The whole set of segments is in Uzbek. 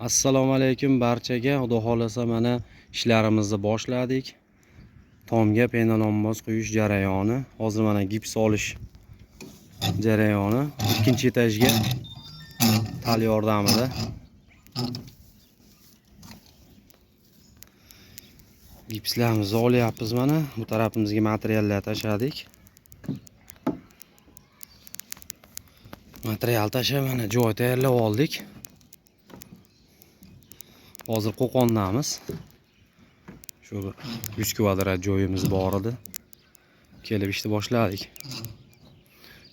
Assalomu alaykum barchaga. Xudo xolasa mana ishlarimizni boshladik. Tomga penalonmoz quyish jarayoni. Hozir mana gips olish jarayoni. Ikkinchi etajga tal yordamida gipslarimizni olyapmiz mana. Bu tarafimizga materiallar tashladik. Material tashlab mana joy tayyorlab oldik. Hozir Qo'qondamiz. Shu 100 kvadrat joyimiz bor edi. Kelib ishni boshladik.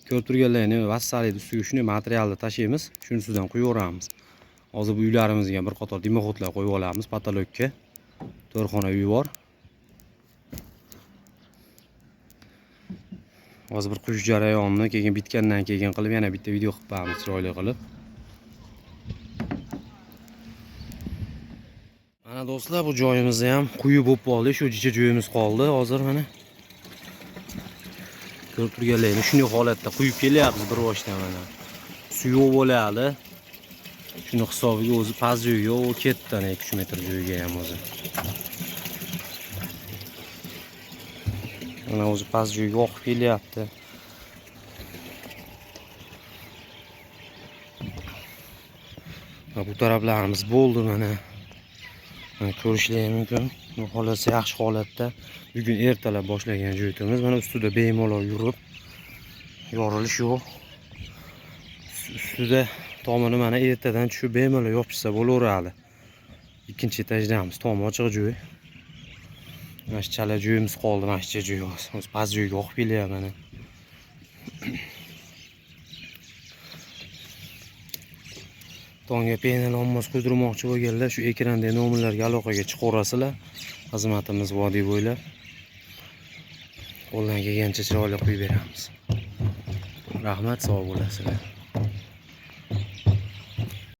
Ko'rib turganlaringiz vassallikni ustiga shunday materialni tashlaymiz, shuni ustidan qo'yaveramiz. Hozir bu uylarimizga bir qator dimoxodlar qo'yib olamiz, patologga. 4 xona uy bor. Hozir bir quyish jarayonini keyin bitgandan keyin qilib yana bitta video qilib beramiz chiroyli qilib. Mana do'stlar, bu joyimizni ham quyib bo'lib qoldi. Shu jicha joyimiz qoldi. Hozir mana ko'rib turganlaringiz shunday holatda quyib kelyapmiz bir boshdan mana. Suv bo'ladi. Shuni hisobiga o'zi past joyga u ketdi, 2 metr joyga ham o'zi. Mana o'zi past joyga oqib kelyapti. Bu taraflarimiz bo'ldi mana. Ko'rishingiz mumkin. Bu holati yaxshi holatda. Bugun ertalab boshlagan joyimiz. Mana ustida bemalol yurib, yorilish yo'q. Ustida tomini mana ertadan tushib bemalol yopishsa bo'laveradi. Ikkinchi etajdamiz, tom ochiq joy. Mana shu chala joyimiz qoldi, mana shu joy. O'zi past joyga oqib kelyapti mana. Tomga penalonmoz quydirmoqchi bo'lganlar shu ekrandagi nomerlarga aloqaga chiqaverasizlar. Xizmatimiz vodiy bo'ylab. Qo'ldan kelgancha chiroyli quyib beramiz. Rahmat, sog' bo'lasizlar.